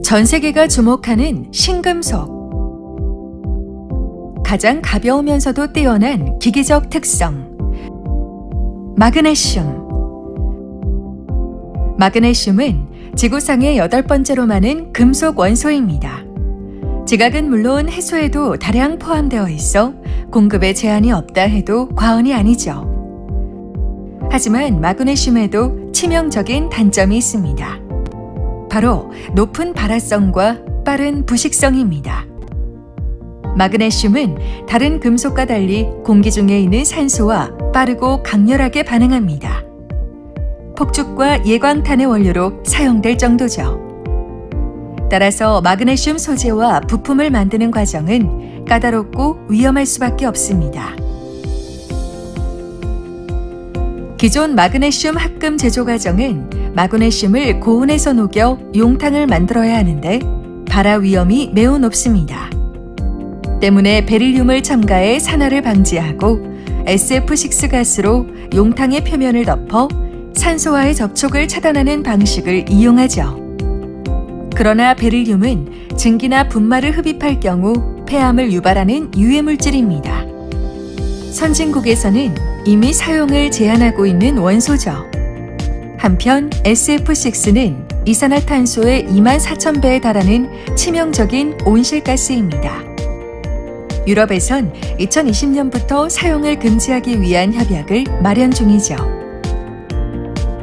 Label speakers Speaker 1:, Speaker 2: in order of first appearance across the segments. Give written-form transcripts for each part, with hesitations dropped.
Speaker 1: 전 세계가 주목하는 신금속. 가장 가벼우면서도 뛰어난 기계적 특성. 마그네슘. 마그네슘은 지구상의 8번째로 많은 금속 원소입니다. 지각은 물론 해소에도 다량 포함되어 있어 공급에 제한이 없다 해도 과언이 아니죠. 하지만 마그네슘에도 치명적인 단점이 있습니다. 바로 높은 발화성과 빠른 부식성입니다. 마그네슘은 다른 금속과 달리 공기 중에 있는 산소와 빠르고 강렬하게 반응합니다. 폭죽과 예광탄의 원료로 사용될 정도죠. 따라서 마그네슘 소재와 부품을 만드는 과정은 까다롭고 위험할 수밖에 없습니다. 기존 마그네슘 합금 제조 과정은 마그네슘을 고온에서 녹여 용탕을 만들어야 하는데 발화 위험이 매우 높습니다. 때문에 베릴륨을 첨가해 산화를 방지하고 SF6 가스로 용탕의 표면을 덮어 산소와의 접촉을 차단하는 방식을 이용하죠. 그러나 베릴륨은 증기나 분말을 흡입할 경우 폐암을 유발하는 유해물질입니다. 선진국에서는 이미 사용을 제한하고 있는 원소죠. 한편 SF6는 이산화탄소의 24,000배에 달하는 치명적인 온실가스입니다. 유럽에선 2020년부터 사용을 금지하기 위한 협약을 마련 중이죠.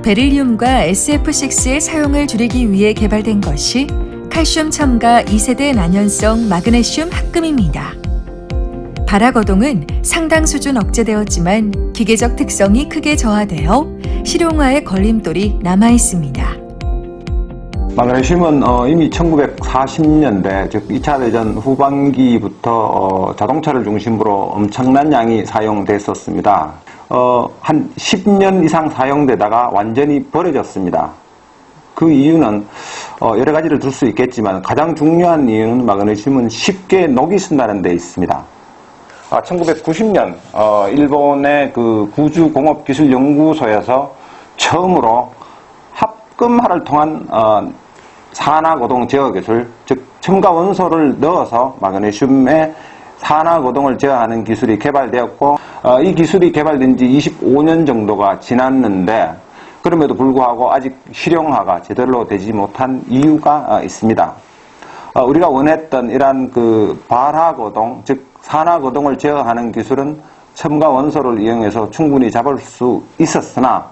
Speaker 1: 베릴륨과 SF6의 사용을 줄이기 위해 개발된 것이 칼슘 첨가 2세대 난연성 마그네슘 합금입니다. 발화 거동은 상당 수준 억제되었지만 기계적 특성이 크게 저하되어 실용화의 걸림돌이 남아 있습니다.
Speaker 2: 마그네슘은 이미 1940년대, 즉 2차 대전 후반기부터 자동차를 중심으로 엄청난 양이 사용됐었습니다. 한 10년 이상 사용되다가 완전히 버려졌습니다. 그 이유는 여러 가지를 들 수 있겠지만 가장 중요한 이유는 마그네슘은 쉽게 녹이 쓴다는 데 있습니다. 1990년 일본의 그 구주공업기술연구소에서 처음으로 합금화를 통한 산화고동 제어 기술, 즉 첨가 원소를 넣어서 마그네슘의 산화고동을 제어하는 기술이 개발되었고, 이 기술이 개발된 지 25년 정도가 지났는데 그럼에도 불구하고 아직 실용화가 제대로 되지 못한 이유가 있습니다. 우리가 원했던 이러한 그 발화고동, 즉 산화고동을 제어하는 기술은 첨가 원소를 이용해서 충분히 잡을 수 있었으나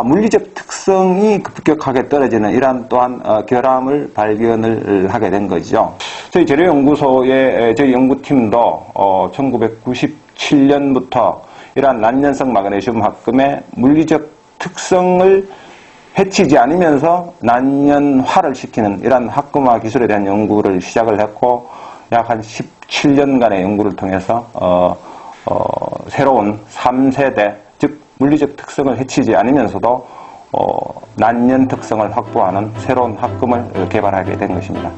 Speaker 2: 물리적 특성이 급격하게 떨어지는 이러한 또한 결함을 발견을 하게 된 거죠. 저희 재료연구소의 저희 연구팀도 1997년부터 이러한 난연성 마그네슘 합금의 물리적 특성을 해치지 않으면서 난연화를 시키는 이러한 합금화 기술에 대한 연구를 시작을 했고, 약 한 17년간의 연구를 통해서 새로운 3세대, 즉 물리적 특성을 해치지 않으면서도 난연 특성을 확보하는 새로운 합금을 개발하게 된 것입니다.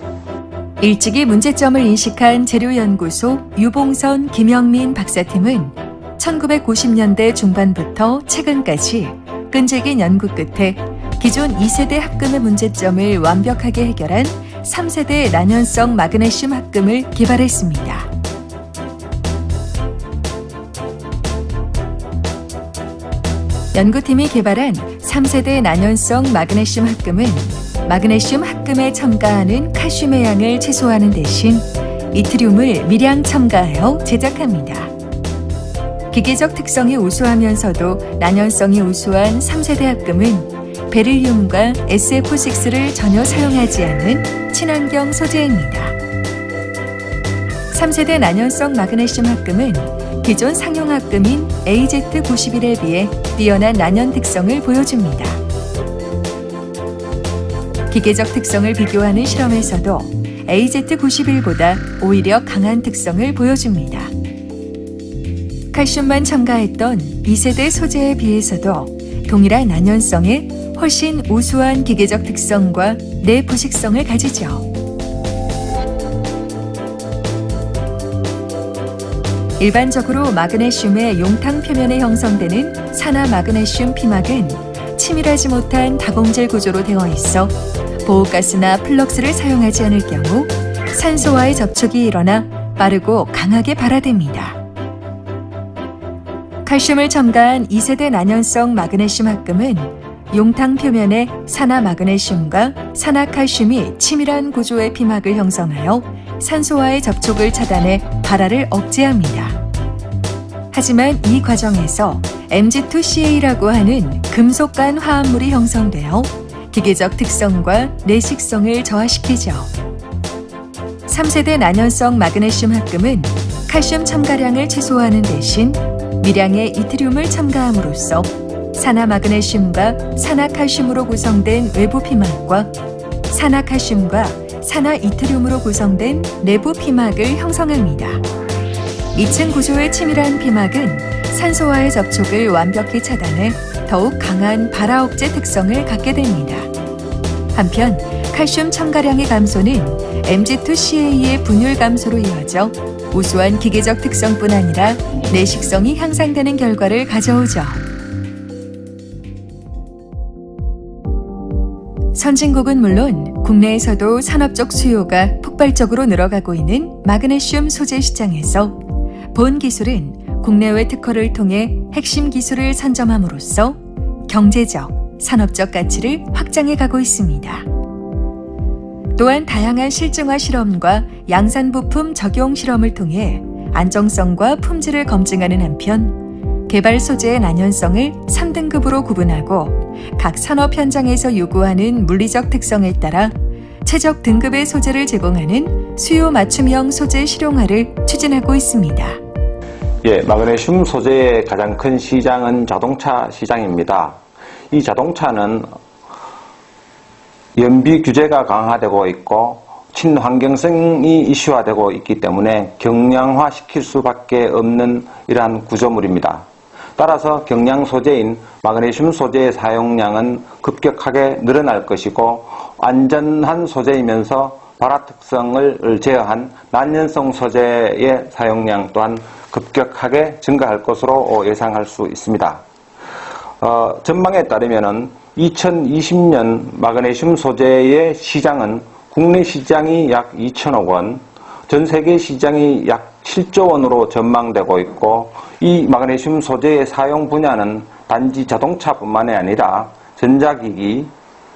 Speaker 1: 일찍이 문제점을 인식한 재료연구소 유봉선 김영민 박사팀은 1990년대 중반부터 최근까지 끈질긴 연구 끝에 기존 2세대 합금의 문제점을 완벽하게 해결한 3세대 난연성 마그네슘 합금을 개발했습니다. 연구팀이 개발한 3세대 난연성 마그네슘 합금은 마그네슘 합금에 첨가하는 칼슘의 양을 최소화하는 대신 이트륨을 미량 첨가하여 제작합니다. 기계적 특성이 우수하면서도 난연성이 우수한 3세대 합금은 베릴륨과 SF6를 전혀 사용하지 않는 친환경 소재입니다. 3세대 난연성 마그네슘 합금은 기존 상용 합금인 AZ91에 비해 뛰어난 난연 특성을 보여줍니다. 기계적 특성을 비교하는 실험에서도 AZ91보다 오히려 강한 특성을 보여줍니다. 칼슘만 첨가했던 2세대 소재에 비해서도 동일한 난연성에 훨씬 우수한 기계적 특성과 내부식성을 가지죠. 일반적으로 마그네슘의 용탕 표면에 형성되는 산화 마그네슘 피막은 치밀하지 못한 다공질 구조로 되어 있어 보호가스나 플럭스를 사용하지 않을 경우 산소와의 접촉이 일어나 빠르고 강하게 발화됩니다. 칼슘을 첨가한 2세대 난연성 마그네슘 합금은 용탕 표면에 산화 마그네슘과 산화 칼슘이 치밀한 구조의 피막을 형성하여 산소와의 접촉을 차단해 발화를 억제합니다. 하지만 이 과정에서 Mg2CA라고 하는 금속간 화합물이 형성되어 기계적 특성과 내식성을 저하시키죠. 3세대 난연성 마그네슘 합금은 칼슘 첨가량을 최소화하는 대신 미량의 이트륨을 첨가함으로써 산화 마그네슘과 산화 칼슘으로 구성된 외부 피막과 산화 칼슘과 산화 이트륨으로 구성된 내부 피막을 형성합니다. 2층 구조의 치밀한 피막은 산소와의 접촉을 완벽히 차단해 더욱 강한 발화 억제 특성을 갖게 됩니다. 한편 칼슘 첨가량의 감소는 Mg2CA의 분율 감소로 이어져 우수한 기계적 특성뿐 아니라 내식성이 향상되는 결과를 가져오죠. 선진국은 물론 국내에서도 산업적 수요가 폭발적으로 늘어가고 있는 마그네슘 소재 시장에서 본 기술은 국내외 특허를 통해 핵심 기술을 선점함으로써 경제적, 산업적 가치를 확장해 가고 있습니다. 또한 다양한 실증화 실험과 양산 부품 적용 실험을 통해 안정성과 품질을 검증하는 한편 개발 소재의 난연성을 3등급으로 구분하고 각 산업 현장에서 요구하는 물리적 특성에 따라 최적 등급의 소재를 제공하는 수요 맞춤형 소재 실용화를 추진하고 있습니다.
Speaker 2: 마그네슘 소재의 가장 큰 시장은 자동차 시장입니다. 이 자동차는 연비 규제가 강화되고 있고 친환경성이 이슈화되고 있기 때문에 경량화 시킬 수밖에 없는 이러한 구조물입니다. 따라서 경량 소재인 마그네슘 소재의 사용량은 급격하게 늘어날 것이고 안전한 소재이면서 발화 특성을 제어한 난연성 소재의 사용량 또한 급격하게 증가할 것으로 예상할 수 있습니다. 전망에 따르면 2020년 마그네슘 소재의 시장은 국내 시장이 약 2천억 원, 전 세계 시장이 약 7조 원으로 전망되고 있고 이 마그네슘 소재의 사용 분야는 단지 자동차뿐만이 아니라 전자기기,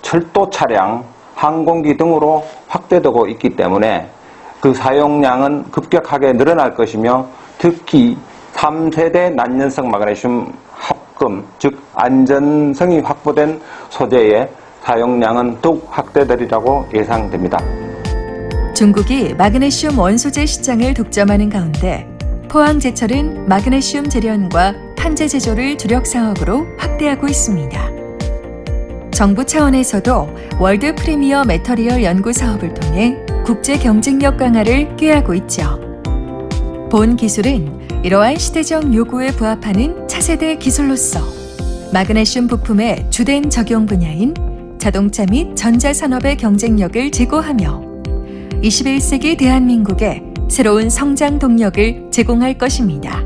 Speaker 2: 철도 차량, 항공기 등으로 확대되고 있기 때문에 그 사용량은 급격하게 늘어날 것이며 특히 3세대 난연성 마그네슘 합금, 즉 안전성이 확보된 소재의 사용량은 더욱 확대되리라고 예상됩니다.
Speaker 1: 중국이 마그네슘 원소재 시장을 독점하는 가운데 포항제철은 마그네슘 재련과 판재 제조를 주력 사업으로 확대하고 있습니다. 정부 차원에서도 월드 프리미어 매터리얼 연구 사업을 통해 국제 경쟁력 강화를 꾀하고 있죠. 본 기술은 이러한 시대적 요구에 부합하는 차세대 기술로서 마그네슘 부품의 주된 적용 분야인 자동차 및 전자산업의 경쟁력을 제고하며 21세기 대한민국에 새로운 성장 동력을 제공할 것입니다.